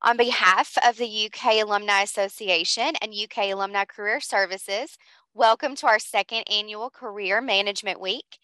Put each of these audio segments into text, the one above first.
On behalf of the UK Alumni Association and UK Alumni Career Services, welcome to our second annual Career Management Week.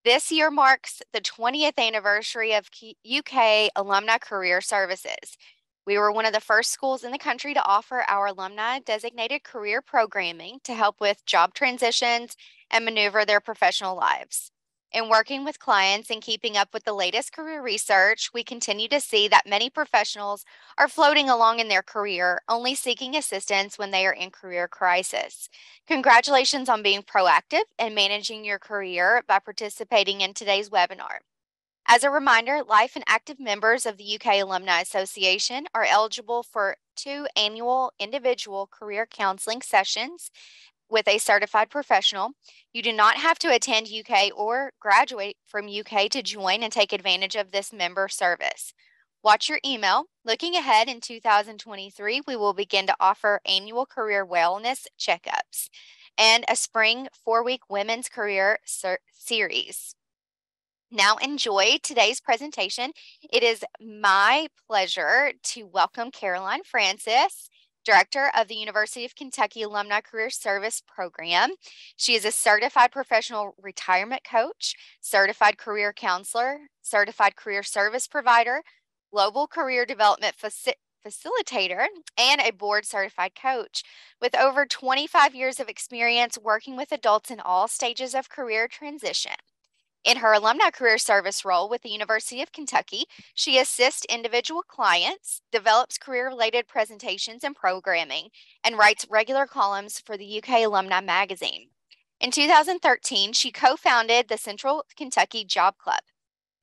This year marks the 20th anniversary of UK Alumni Career Services. We were one of the first schools in the country to offer our alumni designated career programming to help with job transitions and maneuver their professional lives. In working with clients and keeping up with the latest career research, we continue to see that many professionals are floating along in their career, only seeking assistance when they are in career crisis. Congratulations on being proactive and managing your career by participating in today's webinar. As a reminder, life and active members of the UK Alumni Association are eligible for 2 annual individual career counseling sessions with a certified professional. You do not have to attend UK or graduate from UK to join and take advantage of this member service. Watch your email. Looking ahead in 2023, we will begin to offer annual career wellness checkups and a spring 4-week women's career series. Now enjoy today's presentation. It is my pleasure to welcome Caroline Francis, Director of the University of Kentucky Alumni Career Service Program. She is a certified professional retirement coach, certified career counselor, certified career service provider, global career development facilitator, and a board certified coach with over 25 years of experience working with adults in all stages of career transition. In her alumni career service role with the University of Kentucky, she assists individual clients, develops career-related presentations and programming, and writes regular columns for the UK Alumni Magazine. In 2013, she co-founded the Central Kentucky Job Club.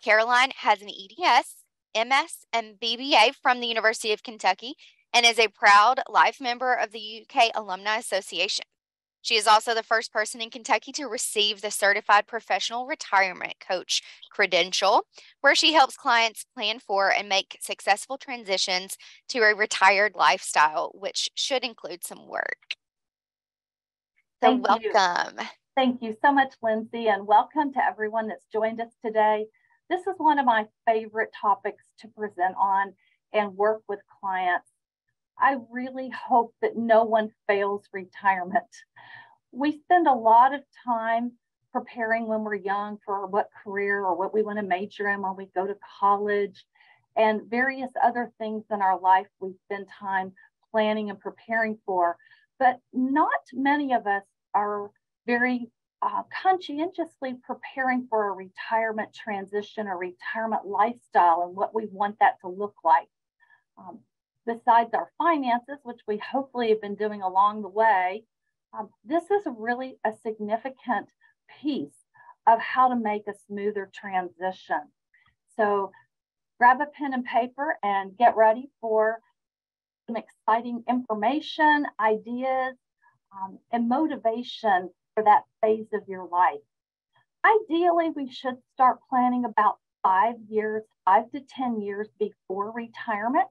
Caroline has an EDS, MS, and BBA from the University of Kentucky and is a proud life member of the UK Alumni Association. She is also the first person in Kentucky to receive the Certified Professional Retirement Coach credential, where she helps clients plan for and make successful transitions to a retired lifestyle, which should include some work. So welcome. Thank you so much, Lindsay, and welcome to everyone that's joined us today. This is one of my favorite topics to present on and work with clients. I really hope that no one fails retirement. We spend a lot of time preparing when we're young for what career or what we want to major in when we go to college, and various other things in our life we spend time planning and preparing for. But not many of us are very conscientiously preparing for a retirement transition or retirement lifestyle and what we want that to look like. Besides our finances, which we hopefully have been doing along the way, this is really a significant piece of how to make a smoother transition. So grab a pen and paper and get ready for some exciting information, ideas, and motivation for that phase of your life. Ideally, we should start planning about 5 to 10 years before retirement.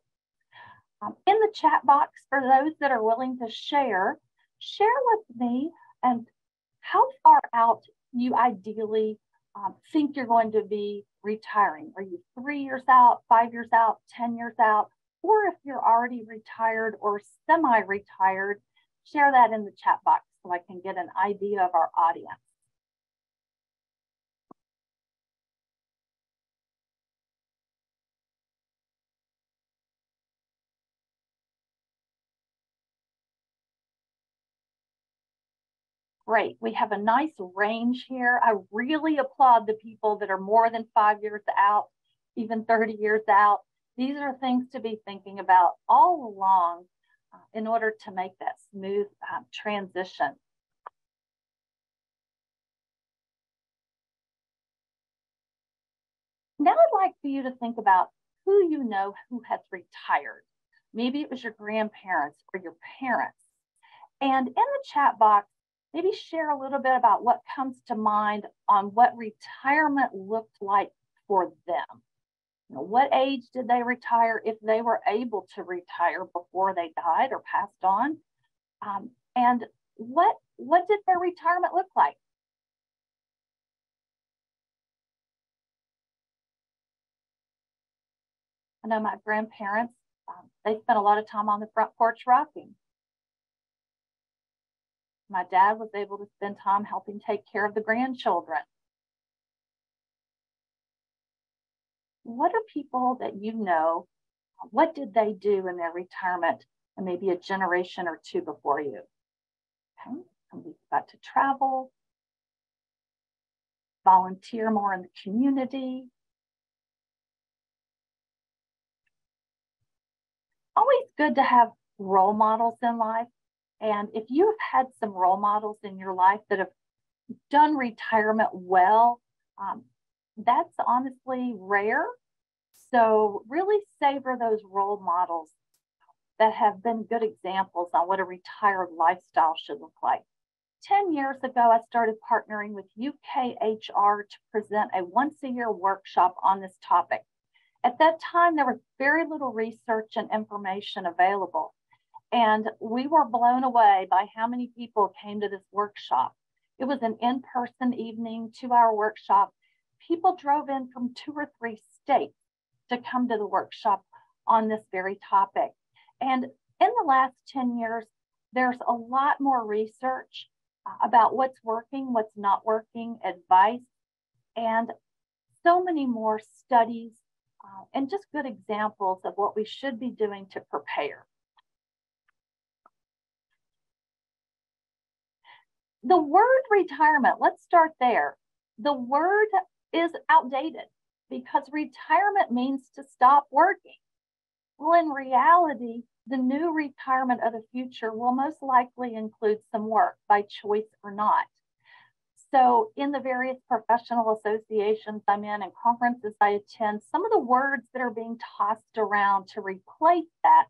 In the chat box, for those that are willing to share with me and how far out you ideally think you're going to be retiring. Are you 3 years out, 5 years out, 10 years out? Or if you're already retired or semi-retired, share that in the chat box so I can get an idea of our audience. Great, we have a nice range here. I really applaud the people that are more than 5 years out, even 30 years out. These are things to be thinking about all along in order to make that smooth transition. Now I'd like for you to think about who you know who has retired. Maybe it was your grandparents or your parents. And in the chat box, maybe share a little bit about what comes to mind on what retirement looked like for them. You know, what age did they retire, if they were able to retire before they died or passed on? And what did their retirement look like? I know my grandparents They spent a lot of time on the front porch rocking. My dad was able to spend time helping take care of the grandchildren. What are people that you know, what did they do in their retirement and maybe a generation or two before you? Okay, and we got to travel, volunteer more in the community. Always good to have role models in life. And if you've had some role models in your life that have done retirement well, that's honestly rare. So really savor those role models that have been good examples on what a retired lifestyle should look like. 10 years ago, I started partnering with UKHR to present a once-a-year workshop on this topic. At that time, there was very little research and information available. And we were blown away by how many people came to this workshop. It was an in-person evening, 2-hour workshop. People drove in from 2 or 3 states to come to the workshop on this very topic. And in the last 10 years, there's a lot more research about what's working, what's not working, advice, and so many more studies and just good examples of what we should be doing to prepare. The word retirement, let's start there. The word is outdated because retirement means to stop working. Well, in reality, the new retirement of the future will most likely include some work by choice or not. So in the various professional associations I'm in and conferences I attend, some of the words that are being tossed around to replace that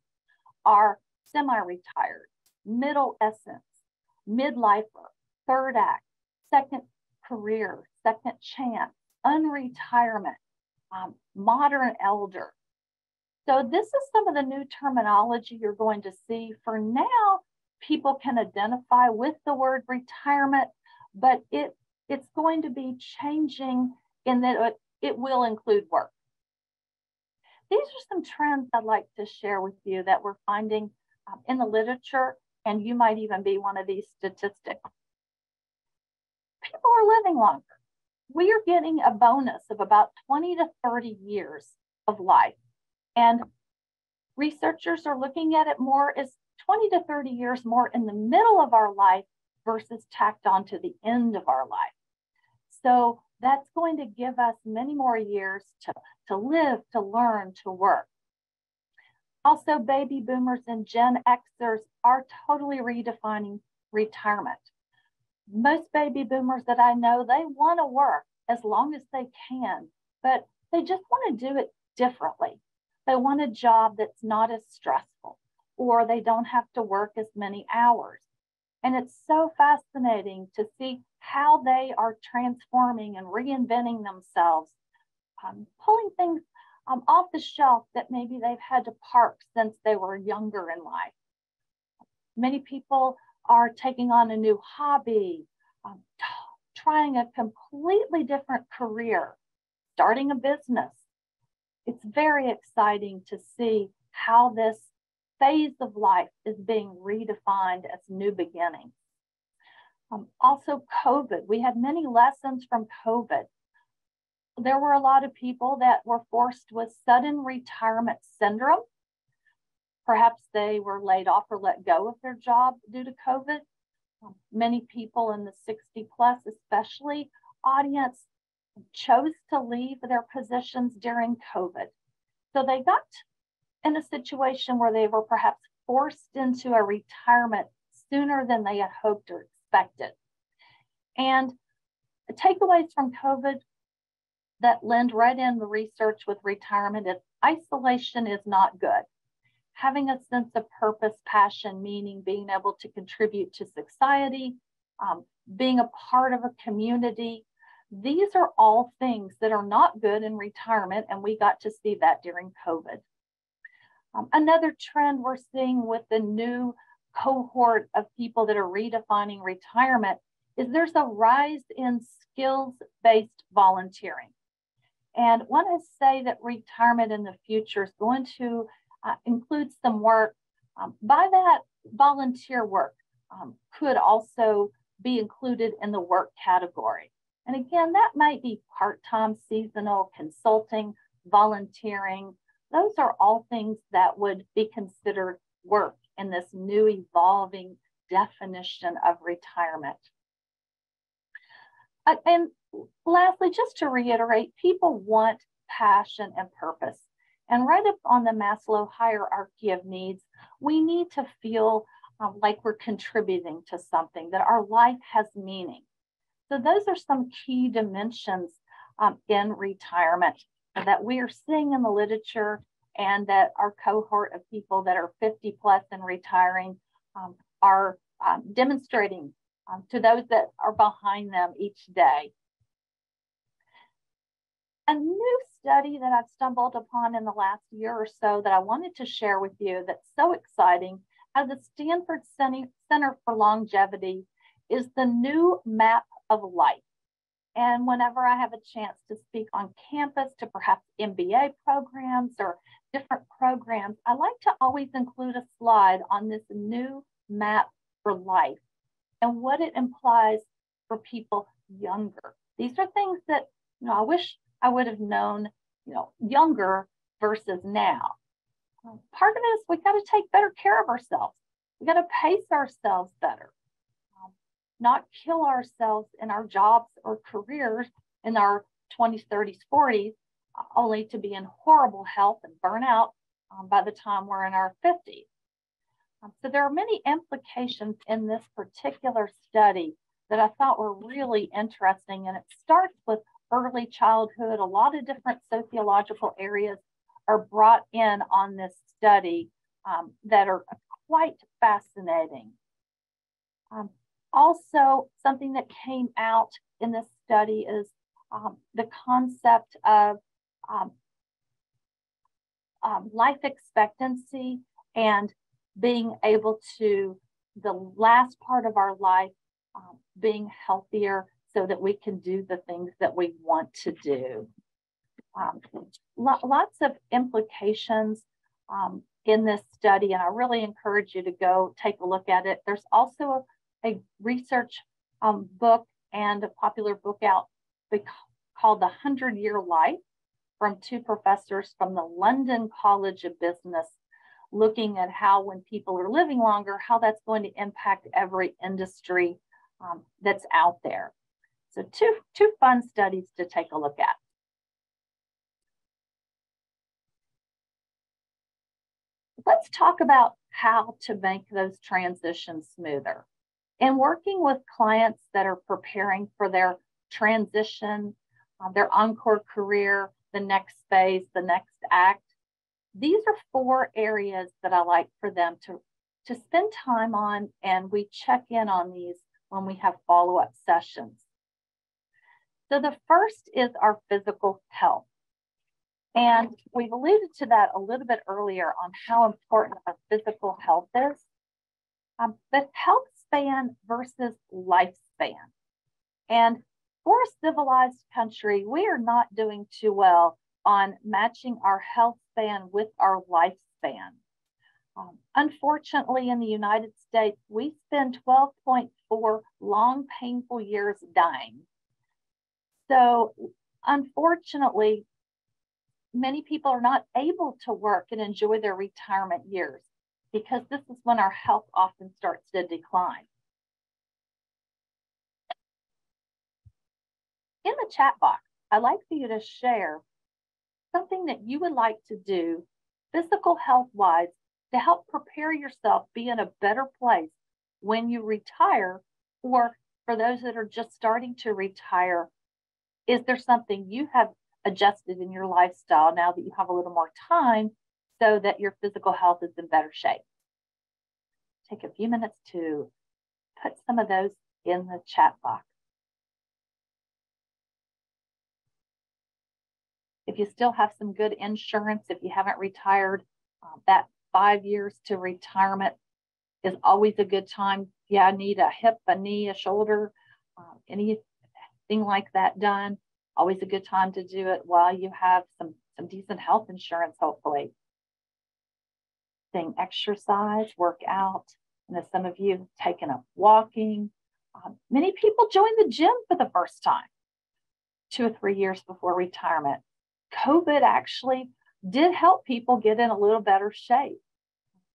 are semi-retired, middle essence, midlifer, third act, second career, second chance, unretirement, modern elder. So this is some of the new terminology you're going to see. For now, people can identify with the word retirement, but it's going to be changing in that it will include work. These are some trends I'd like to share with you that we're finding in the literature, and you might even be one of these statistics. People are living longer. We are getting a bonus of about 20 to 30 years of life. And researchers are looking at it more as 20 to 30 years more in the middle of our life versus tacked on to the end of our life. So that's going to give us many more years to live, to learn, to work. Also, baby boomers and Gen Xers are totally redefining retirement. Most baby boomers that I know, they want to work as long as they can, but they just want to do it differently. They want a job that's not as stressful, or they don't have to work as many hours. And it's so fascinating to see how they are transforming and reinventing themselves, pulling things off the shelf that maybe they've had to park since they were younger in life. Many people are taking on a new hobby, trying a completely different career, starting a business. It's very exciting to see how this phase of life is being redefined as new beginnings. Also, COVID. We had many lessons from COVID. There were a lot of people that were forced with sudden retirement syndrome. Perhaps they were laid off or let go of their job due to COVID. Many people in the 60 plus, especially audience, chose to leave their positions during COVID. So they got in a situation where they were perhaps forced into a retirement sooner than they had hoped or expected. And the takeaways from COVID that lend right in the research with retirement is isolation is not good. Having a sense of purpose, passion, meaning, being able to contribute to society, being a part of a community, these are all things that are not good in retirement, and we got to see that during COVID. Another trend we're seeing with the new cohort of people that are redefining retirement is there's a rise in skills-based volunteering. And want to say that retirement in the future is going to includes some work. By that, volunteer work could also be included in the work category. And again, that might be part-time, seasonal, consulting, volunteering. Those are all things that would be considered work in this new evolving definition of retirement. And lastly, just to reiterate, people want passion and purpose. And right up on the Maslow hierarchy of needs, we need to feel like we're contributing to something, that our life has meaning. So those are some key dimensions in retirement that we are seeing in the literature, and that our cohort of people that are 50 plus and retiring are demonstrating to those that are behind them each day. A new study that I've stumbled upon in the last year or so that I wanted to share with you that's so exciting at the Stanford Center for Longevity is the new map of life. And whenever I have a chance to speak on campus to perhaps MBA programs or different programs, I like to always include a slide on this new map for life and what it implies for people younger. These are things that, I wish I would have known, younger versus now. Part of it is we got to take better care of ourselves. We got to pace ourselves better, not kill ourselves in our jobs or careers in our 20s, 30s, 40s, only to be in horrible health and burn out by the time we're in our 50s. So there are many implications in this particular study that I thought were really interesting. And it starts with early childhood. A lot of different sociological areas are brought in on this study that are quite fascinating. Also, something that came out in this study is the concept of life expectancy and being able to, the last part of our life, being healthier so that we can do the things that we want to do. Lots of implications in this study, and I really encourage you to go take a look at it. There's also a research book and a popular book out called The 100-Year Life from two professors from the London College of Business, looking at how when people are living longer, how that's going to impact every industry that's out there. So two fun studies to take a look at. Let's talk about how to make those transitions smoother. In working with clients that are preparing for their transition, their encore career, the next phase, the next act, these are 4 areas that I like for them to spend time on, and we check in on these when we have follow-up sessions. So the first is our physical health. And we've alluded to that a little bit earlier on how important our physical health is. But health span versus lifespan. And for a civilized country, we are not doing too well on matching our health span with our lifespan. Unfortunately, in the United States, we spend 12.4 long, painful years dying. So unfortunately, many people are not able to work and enjoy their retirement years because this is when our health often starts to decline. In the chat box, I'd like for you to share something that you would like to do physical health-wise to help prepare yourself, be in a better place when you retire, or for those that are just starting to retire, is there something you have adjusted in your lifestyle now that you have a little more time so that your physical health is in better shape? Take a few minutes to put some of those in the chat box. If you still have some good insurance, if you haven't retired, that 5 years to retirement is always a good time. Yeah, I need a hip, a knee, a shoulder, anything like that done. Always a good time to do it while you have some decent health insurance, hopefully. thing, exercise, work out. And as some of you have taken up walking, many people join the gym for the first time 2 or 3 years before retirement. COVID actually did help people get in a little better shape.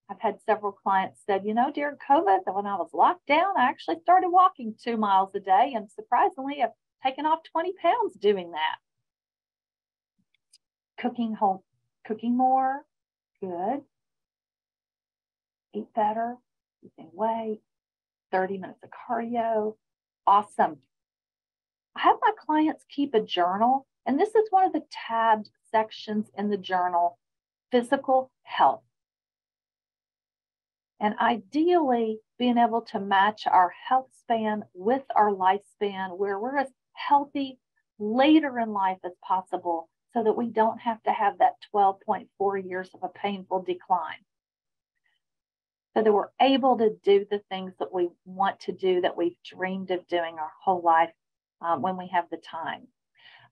I've had several clients said, during COVID, when I was locked down, I actually started walking 2 miles a day. And surprisingly, I've taken off 20 pounds doing that. Cooking more, good. Eat better, losing weight, 30 minutes of cardio, awesome. I have my clients keep a journal, and this is one of the tabbed sections in the journal, physical health. And ideally, being able to match our health span with our lifespan, where we're as healthy later in life as possible, so that we don't have to have that 12.4 years of a painful decline. So that we're able to do the things that we want to do, that we've dreamed of doing our whole life when we have the time.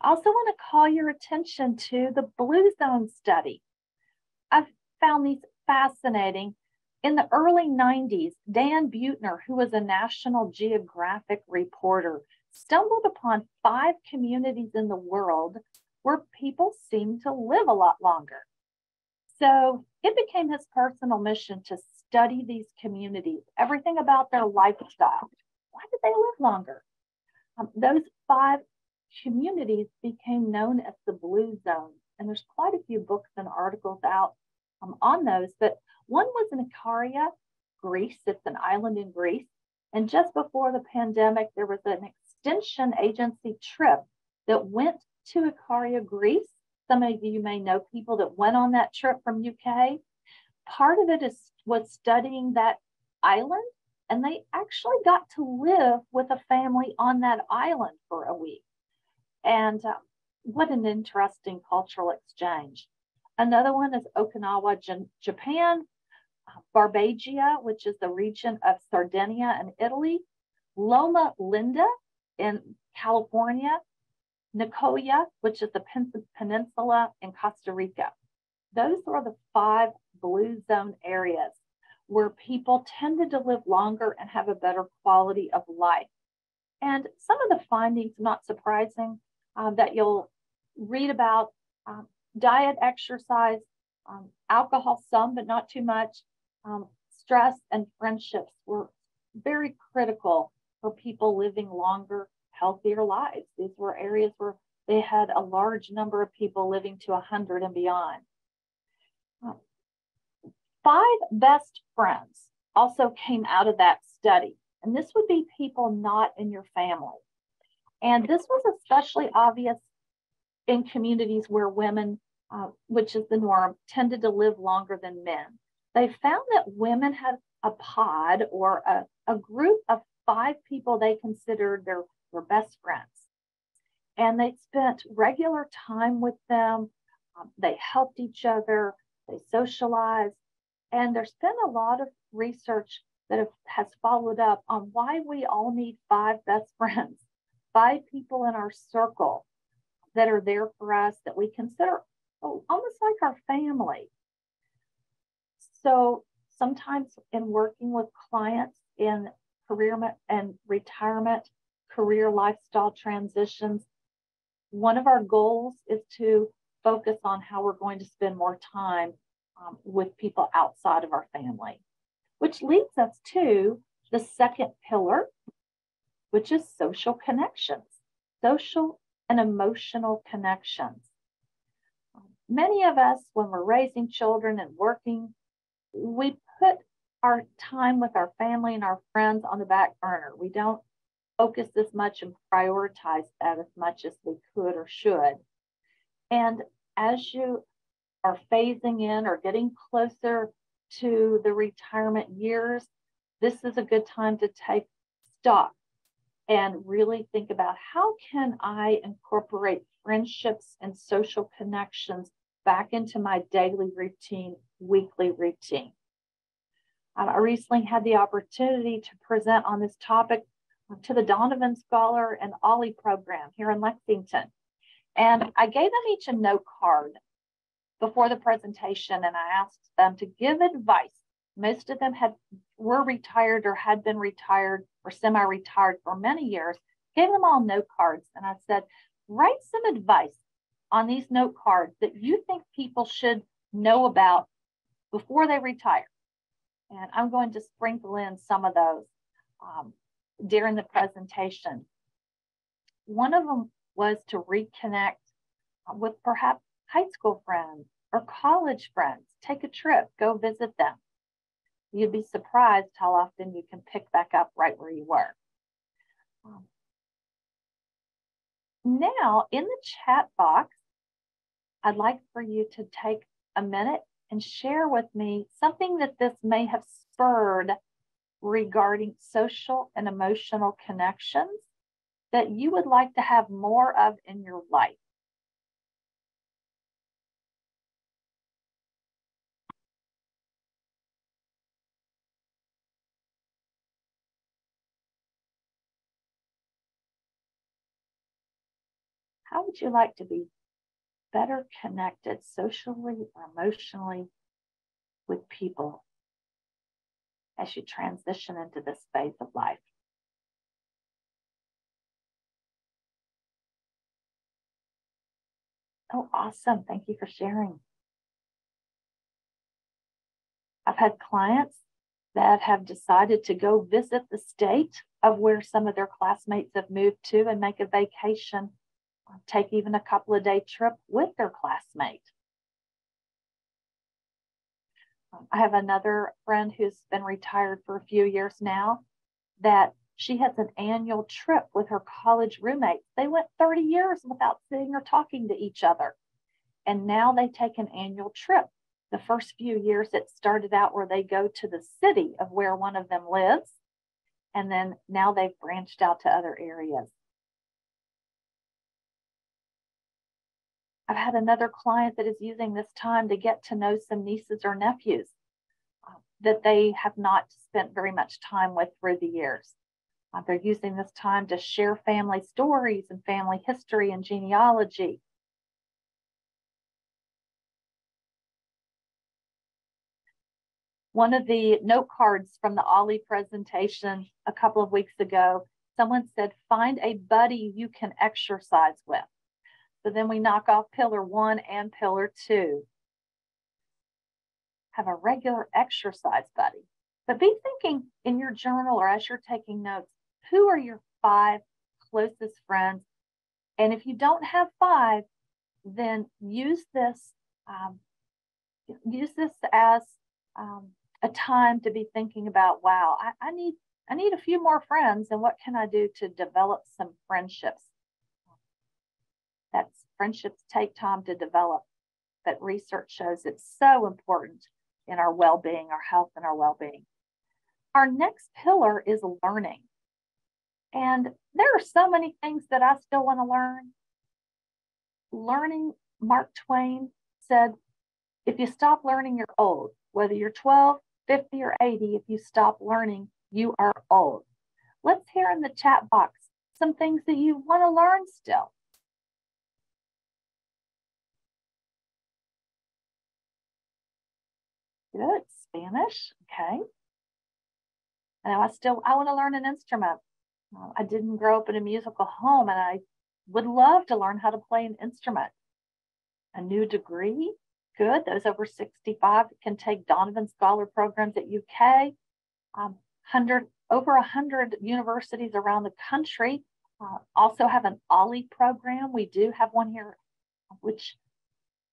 I also want to call your attention to the Blue Zone study. I've found these fascinating. In the early 90s, Dan Buettner, who was a National Geographic reporter, stumbled upon 5 communities in the world where people seemed to live a lot longer. So it became his personal mission to study these communities, everything about their lifestyle. Why did they live longer? Those 5 communities became known as the Blue Zone. And there's quite a few books and articles out on those. But one was in Ikaria, Greece. It's an island in Greece. And just before the pandemic, there was an extension agency trip that went to Ikaria, Greece. Some of you may know people that went on that trip from UK. Part of it was studying that island, and they actually got to live with a family on that island for a week. And what an interesting cultural exchange. Another one is Okinawa, Japan, Barbagia, which is the region of Sardinia and Italy, Loma Linda in California, Nicoya, which is the peninsula in Costa Rica. Those are the 5 Blue Zone areas where people tended to live longer and have a better quality of life. And some of the findings, not surprising, that you'll read about, diet, exercise, alcohol, some, but not too much, stress and friendships were very critical for people living longer, healthier lives. These were areas where they had a large number of people living to 100 and beyond. 5 best friends also came out of that study. And this would be people not in your family. And this was especially obvious in communities where women, which is the norm, tended to live longer than men. They found that women had a pod or a group of 5 people they considered their best friends. And they spent regular time with them. They helped each other. They socialized. And there's been a lot of research that has followed up on why we all need 5 best friends, 5 people in our circle that are there for us, that we consider almost like our family. So sometimes in working with clients in career and retirement, career lifestyle transitions, one of our goals is to focus on how we're going to spend more time with people outside of our family, which leads us to the second pillar, which is social connections, social and emotional connections. Many of us, when we're raising children and working, we put our time with our family and our friends on the back burner. We don't focus as much and prioritize that as much as we could or should. And as you are phasing in or getting closer to the retirement years, this is a good time to take stock and really think about, how can I incorporate friendships and social connections back into my daily routine, weekly routine. I recently had the opportunity to present on this topic to the Donovan Scholar and Ollie program here in Lexington. And I gave them each a note card. before the presentation, and I asked them to give advice. Most of them were retired or had been retired or semi-retired for many years. Gave them all note cards, and I said, write some advice on these note cards that you think people should know about before they retire. And I'm going to sprinkle in some of those during the presentation. One of them was to reconnect with perhaps high school friends or college friends. Take a trip, go visit them. You'd be surprised how often you can pick back up right where you were. Now, in the chat box, I'd like for you to take a minute and share with me something that this may have spurred regarding social and emotional connections that you would like to have more of in your life. How would you like to be better connected socially or emotionally with people as you transition into this phase of life? Oh, awesome. Thank you for sharing. I've had clients that have decided to go visit the state of where some of their classmates have moved to and make a vacation, take even a couple of day trip with their classmate. I have another friend who's been retired for a few years now that she has an annual trip with her college roommates. They went 30 years without seeing or talking to each other. And now they take an annual trip. The first few years, it started out where they go to the city of where one of them lives. And then now they've branched out to other areas. I've had another client that is using this time to get to know some nieces or nephews that they have not spent very much time with through the years. They're using this time to share family stories and family history and genealogy. One of the note cards from the Ollie presentation a couple of weeks ago, someone said, find a buddy you can exercise with. So then we knock off pillar 1 and pillar 2. Have a regular exercise buddy. But be thinking in your journal or as you're taking notes, who are your 5 closest friends? And if you don't have 5, then use this as a time to be thinking about, wow, I need a few more friends, and what can I do to develop some friendships? That's friendships take time to develop, but research shows it's so important in our well-being, our health and our well-being. Our next pillar is learning. And there are so many things that I still want to learn. Learning, Mark Twain said, if you stop learning, you're old. Whether you're 12, 50, or 80, if you stop learning, you are old. Let's hear in the chat box some things that you want to learn still. Good, Spanish, okay. And I want to learn an instrument. I didn't grow up in a musical home, and I would love to learn how to play an instrument. A new degree, good. Those over 65 can take Donovan Scholar programs at UK. Over 100 universities around the country also have an Ollie program. We do have one here, which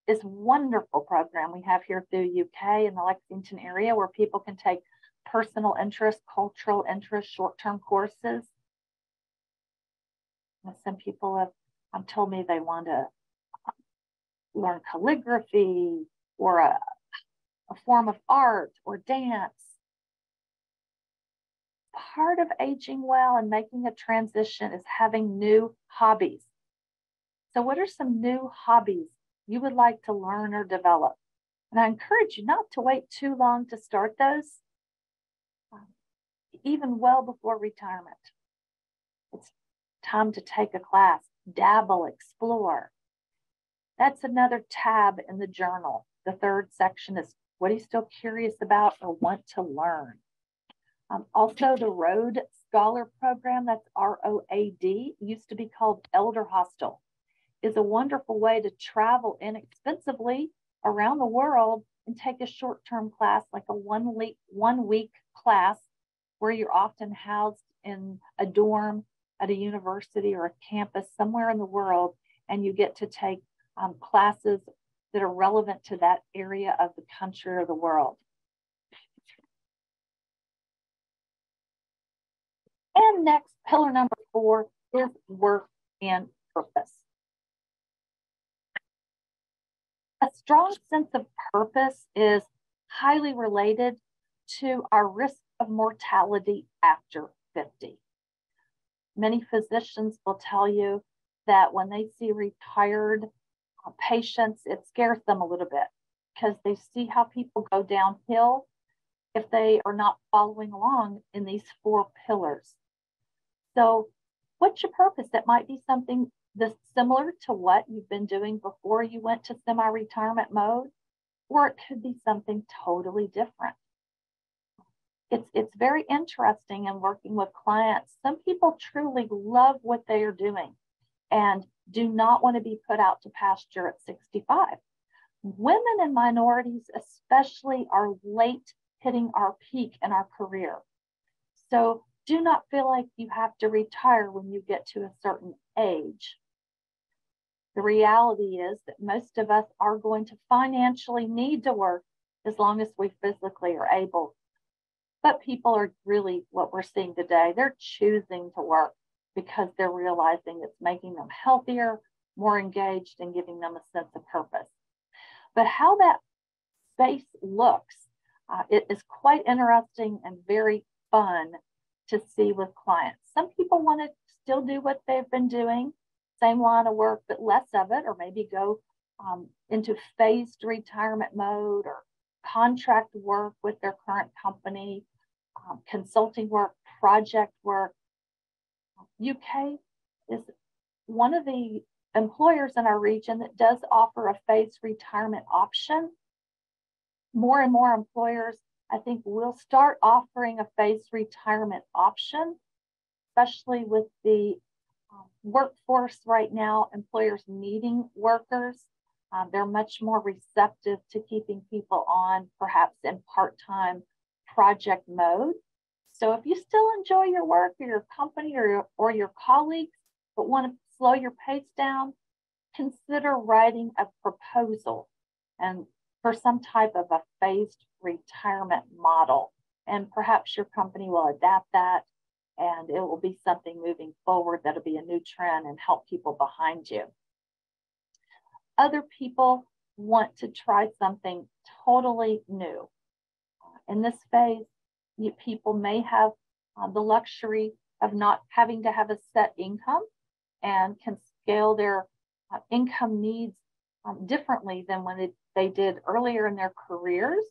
is a wonderful program we have here through UK in the Lexington area, where people can take personal interest, cultural interest, short-term courses. And some people have told me they want to learn calligraphy or a form of art or dance. Part of aging well and making a transition is having new hobbies. So what are some new hobbies you would like to learn or develop? And I encourage you not to wait too long to start those, even well before retirement. It's time to take a class, dabble, explore. That's another tab in the journal. The third section is what are you still curious about or want to learn? Also, the Road Scholar Program, that's ROAD, used to be called Elder Hostel, is a wonderful way to travel inexpensively around the world and take a short-term class, like a one-week class, where you're often housed in a dorm at a university or a campus somewhere in the world, and you get to take classes that are relevant to that area of the country or the world. And next, pillar number 4 is work and purpose. A strong sense of purpose is highly related to our risk of mortality after 50. Many physicians will tell you that when they see retired patients, it scares them a little bit because they see how people go downhill if they are not following along in these 4 pillars. So what's your purpose? That might be something that's similar to what you've been doing before you went to semi-retirement mode, or it could be something totally different. It's very interesting in working with clients. Some people truly love what they are doing and do not want to be put out to pasture at 65. Women and minorities especially are late hitting our peak in our career. So do not feel like you have to retire when you get to a certain age. The reality is that most of us are going to financially need to work as long as we physically are able. But people are really, what we're seeing today, they're choosing to work because they're realizing it's making them healthier, more engaged, and giving them a sense of purpose. But how that space looks, it is quite interesting and very fun to see with clients. Some people want to still do what they've been doing, same line of work, but less of it, or maybe go into phased retirement mode or contract work with their current company, consulting work, project work. UK is one of the employers in our region that does offer a phased retirement option. More and more employers, I think, will start offering a phased retirement option, especially with the workforce right now, employers needing workers. They're much more receptive to keeping people on, perhaps in part-time project mode. So if you still enjoy your work or your company or your colleagues, but want to slow your pace down, consider writing a proposal and for some type of a phased retirement model. And perhaps your company will adapt that and it will be something moving forward that'll be a new trend and help people behind you. Other people want to try something totally new. In this phase, people may have the luxury of not having to have a set income and can scale their income needs differently than when they did earlier in their careers.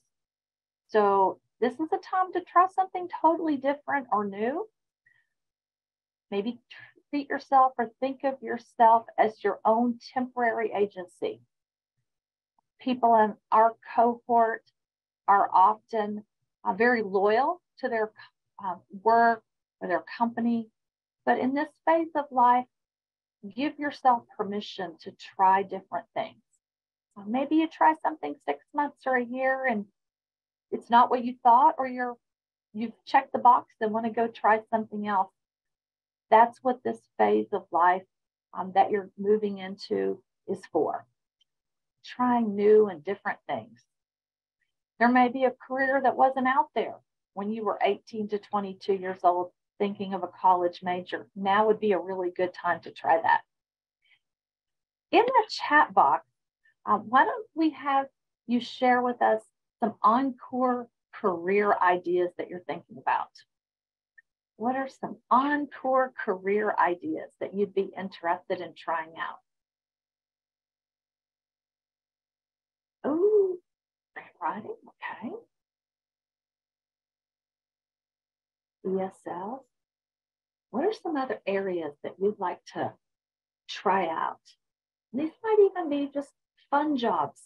So this is a time to try something totally different or new. Maybe treat yourself or think of yourself as your own temporary agency. People in our cohort are often very loyal to their work or their company. But in this phase of life, give yourself permission to try different things. Maybe you try something 6 months or a year and it's not what you thought, or you've checked the box and want to go try something else. That's what this phase of life that you're moving into is for. Trying new and different things. There may be a career that wasn't out there when you were 18 to 22 years old thinking of a college major. Now would be a really good time to try that. In the chat box, why don't we have you share with us some encore career ideas that you're thinking about? What are some encore career ideas that you'd be interested in trying out? Oh, writing, okay. ESL. What are some other areas that you'd like to try out? These might even be just fun jobs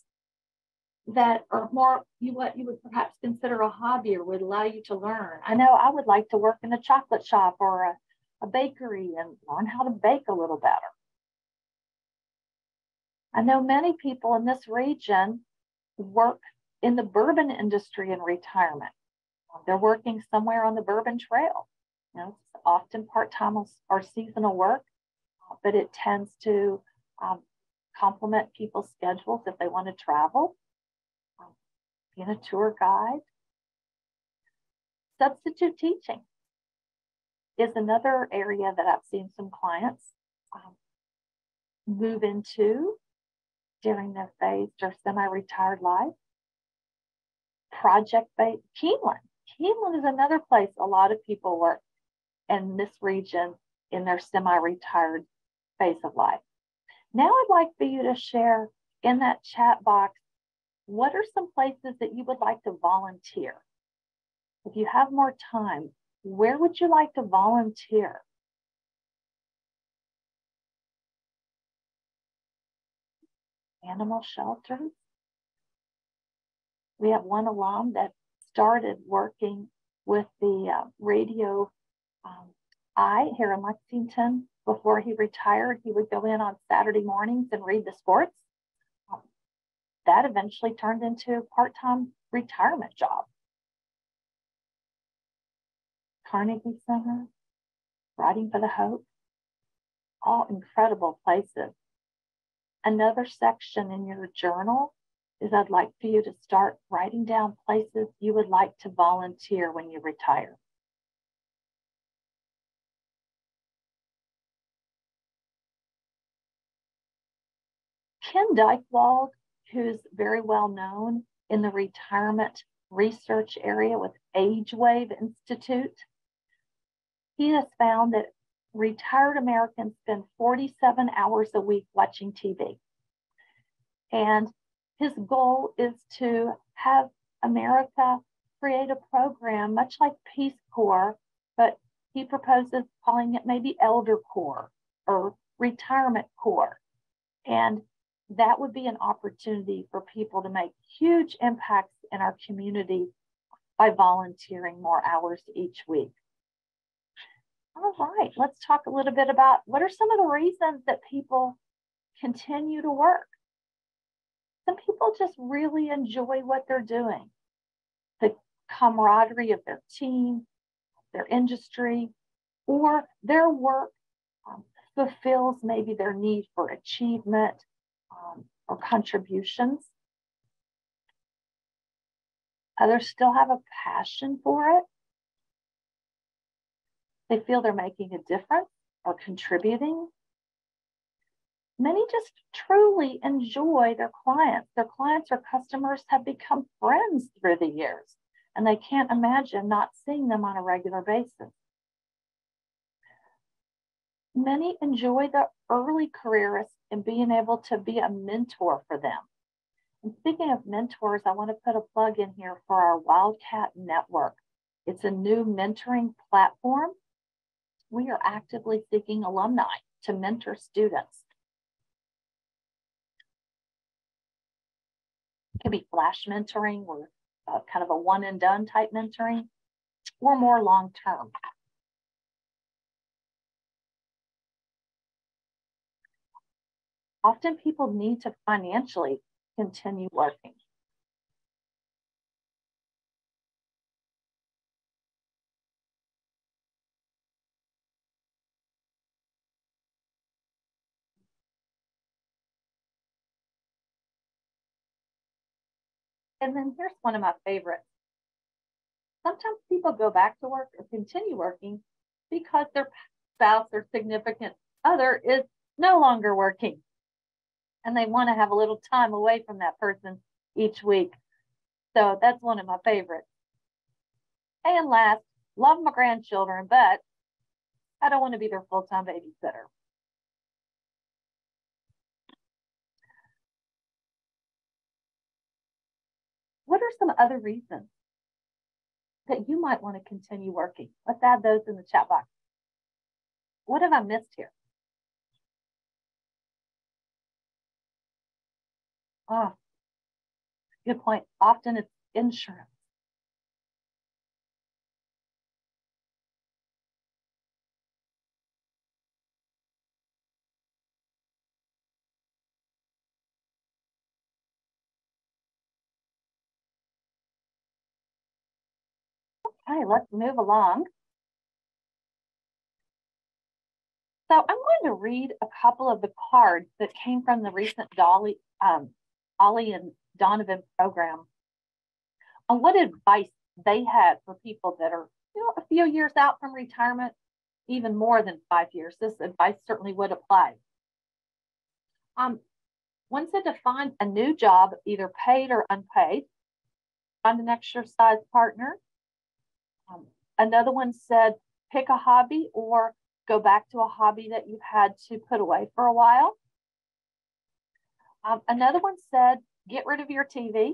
that are more what you would perhaps consider a hobby or would allow you to learn. I know I would like to work in a chocolate shop or a bakery and learn how to bake a little better. I know many people in this region work in the bourbon industry in retirement. They're working somewhere on the Bourbon Trail. It's often part-time or seasonal work, but it tends to complement people's schedules if they want to travel. Being a tour guide. Substitute teaching is another area that I've seen some clients move into during their phased or semi-retired life. Project-based. Keeneland is another place a lot of people work in this region in their semi-retired phase of life. Now I'd like for you to share in that chat box, what are some places that you would like to volunteer? If you have more time, where would you like to volunteer? Animal shelters. We have one alum that started working with the radio eye here in Lexington. Before he retired, he would go in on Saturday mornings and read the sports. That eventually turned into a part-time retirement job. Carnegie Center, Writing for the Hope, all incredible places. Another section in your journal is I'd like for you to start writing down places you would like to volunteer when you retire. Ken Dykewald, who's very well known in the retirement research area with AgeWave Institute, he has found that retired Americans spend 47 hours a week watching TV. And his goal is to have America create a program much like Peace Corps, but he proposes calling it maybe Elder Corps or Retirement Corps. And that would be an opportunity for people to make huge impacts in our community by volunteering more hours each week. All right, let's talk a little bit about what are some of the reasons that people continue to work. Some people just really enjoy what they're doing. The camaraderie of their team, their industry, or their work fulfills maybe their need for achievement or contributions. Others still have a passion for it. They feel they're making a difference or contributing. Many just truly enjoy their clients. Their clients or customers have become friends through the years, and they can't imagine not seeing them on a regular basis. Many enjoy the early careerists and being able to be a mentor for them. And speaking of mentors, I want to put a plug in here for our Wildcat Network. It's a new mentoring platform. We are actively seeking alumni to mentor students. It could be flash mentoring or kind of a one and done type mentoring, or more long term. Often people need to financially continue working. And then here's one of my favorites. Sometimes people go back to work or continue working because their spouse or significant other is no longer working. And they want to have a little time away from that person each week. So that's one of my favorites. And last, love my grandchildren, but I don't want to be their full-time babysitter. What are some other reasons that you might want to continue working? Let's add those in the chat box. What have I missed here? Oh, good point. Often it's insurance. Okay, let's move along. So I'm going to read a couple of the cards that came from the recent Ollie and Donovan program on what advice they had for people that are, a few years out from retirement, even more than 5 years. This advice certainly would apply. One said to find a new job, either paid or unpaid, find an exercise partner. Another one said pick a hobby or go back to a hobby that you've had to put away for a while. Another one said get rid of your TV,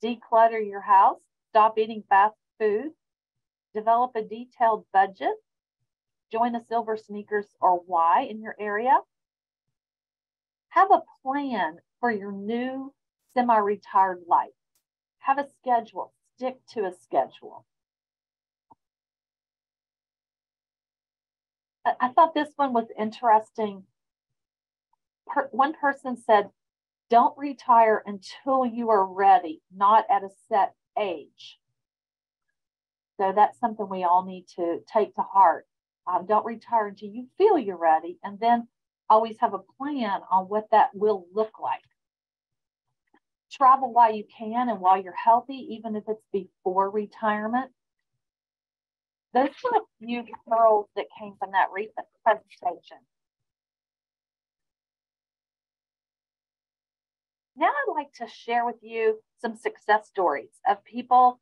declutter your house, stop eating fast food, develop a detailed budget, join a Silver Sneakers or Y in your area. Have a plan for your new semi-retired life. Have a schedule, stick to a schedule. I thought this one was interesting. One person said, don't retire until you are ready, not at a set age. So that's something we all need to take to heart. Don't retire until you feel you're ready, and then always have a plan on what that will look like. Travel while you can and while you're healthy, even if it's before retirement. Those were a few pearls that came from that recent presentation. Now I'd like to share with you some success stories of people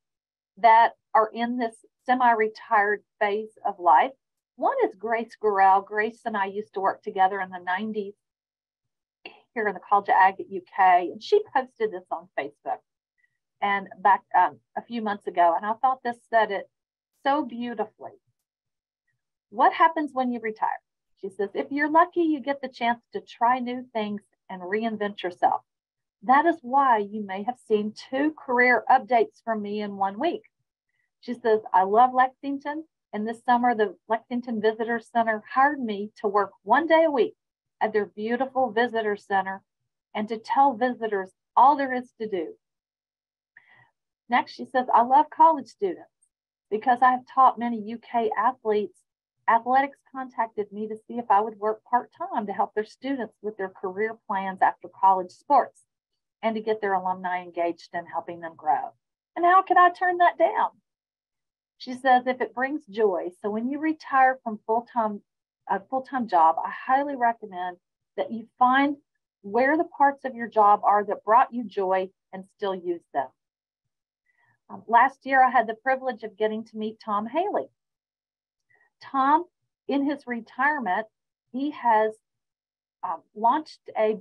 that are in this semi-retired phase of life. One is Grace Gurrell. Grace and I used to work together in the 90s here in the College of Ag at UK, and she posted this on Facebook and back a few months ago, and I thought this said it so beautifully. What happens when you retire? She says, if you're lucky, you get the chance to try new things and reinvent yourself. That is why you may have seen 2 career updates from me in 1 week. She says, I love Lexington, and this summer the Lexington Visitor Center hired me to work 1 day a week at their beautiful visitor center and to tell visitors all there is to do. Next, she says, I love college students. Because I have taught many UK athletes, athletics contacted me to see if I would work part-time to help their students with their career plans after college sports and to get their alumni engaged in helping them grow. And how could I turn that down? She says, if it brings joy, so when you retire from a full-time job, I highly recommend that you find where the parts of your job are that brought you joy and still use them. Last year, I had the privilege of getting to meet Tom Haley. Tom, in his retirement, he has launched a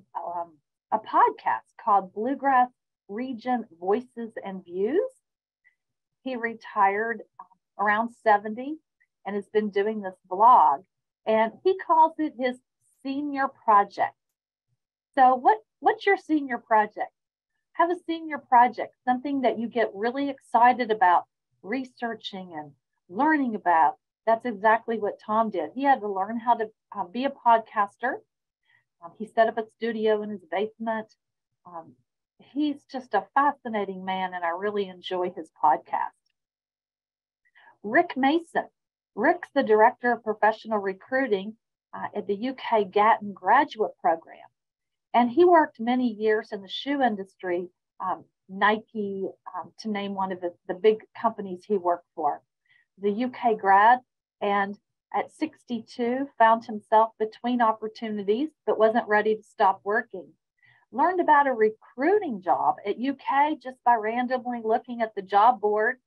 podcast called Bluegrass Region Voices and Views. He retired around 70 and has been doing this blog, and he calls it his senior project. So what's your senior project? Have a senior project, something that you get really excited about researching and learning about. That's exactly what Tom did. He had to learn how to be a podcaster. He set up a studio in his basement. He's just a fascinating man, and I really enjoy his podcast. Rick Mason. Rick's the director of professional recruiting at the UK Gatton graduate program. And he worked many years in the shoe industry, Nike, to name one of the big companies he worked for. The UK grad, and at 62, found himself between opportunities, but wasn't ready to stop working. Learned about a recruiting job at UK just by randomly looking at the job board,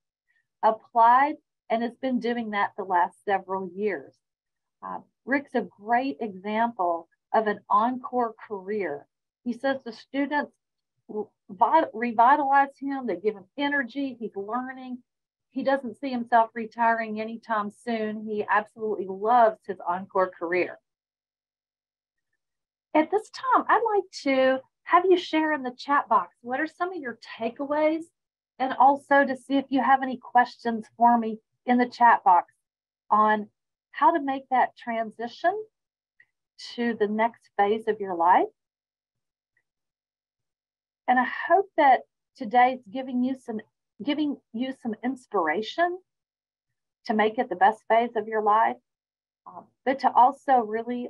applied, and has been doing that the last several years. Rick's a great example of an encore career. He says the students revitalize him, they give him energy, he's learning. He doesn't see himself retiring anytime soon. He absolutely loves his encore career. At this time, I'd like to have you share in the chat box what are some of your takeaways, and also to see if you have any questions for me in the chat box on how to make that transition to the next phase of your life. And I hope that today is giving you some inspiration to make it the best phase of your life, but to also really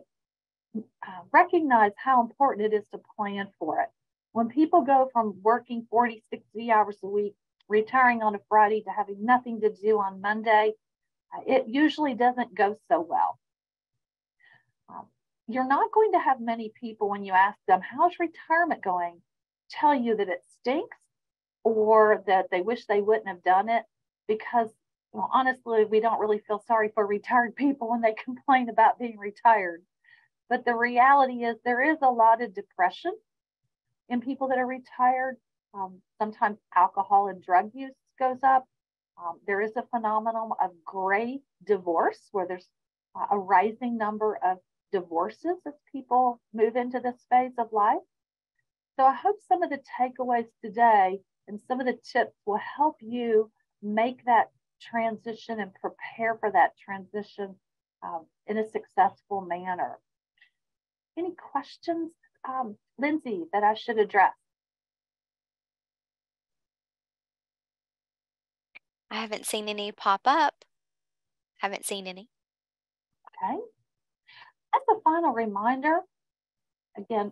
recognize how important it is to plan for it. When people go from working 40, 60 hours a week, retiring on a Friday, to having nothing to do on Monday, it usually doesn't go so well. You're not going to have many people, when you ask them, how's retirement going, tell you that it stinks or that they wish they wouldn't have done it, because, well, honestly, we don't really feel sorry for retired people when they complain about being retired. But the reality is there is a lot of depression in people that are retired. Sometimes alcohol and drug use goes up. There is a phenomenon of gray divorce, where there's a rising number of divorces as people move into this phase of life. So I hope some of the takeaways today and some of the tips will help you make that transition and prepare for that transition in a successful manner. Any questions, Lindsay, that I should address? I haven't seen any pop up. Haven't seen any. Okay. As a final reminder, again,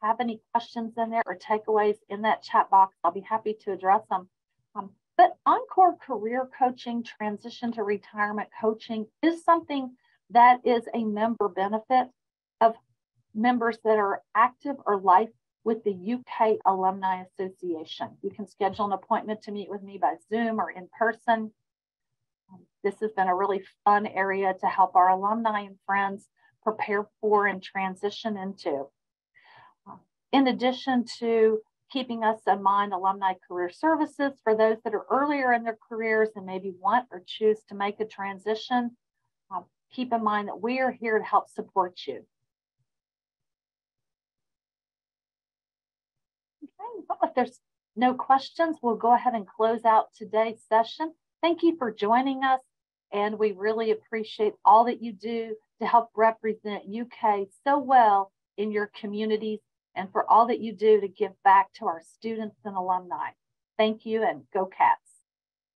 have any questions in there or takeaways in that chat box, I'll be happy to address them. But Encore Career Coaching, Transition to Retirement Coaching, is something that is a member benefit of members that are active or life with the UK Alumni Association. You can schedule an appointment to meet with me by Zoom or in person. This has been a really fun area to help our alumni and friends prepare for and transition into. In addition to keeping us in mind, Alumni Career Services, for those that are earlier in their careers and maybe want or choose to make a transition, keep in mind that we are here to help support you. Okay, well, if there's no questions, we'll go ahead and close out today's session. Thank you for joining us, and we really appreciate all that you do to help represent UK so well in your communities, and for all that you do to give back to our students and alumni. Thank you, and go Cats.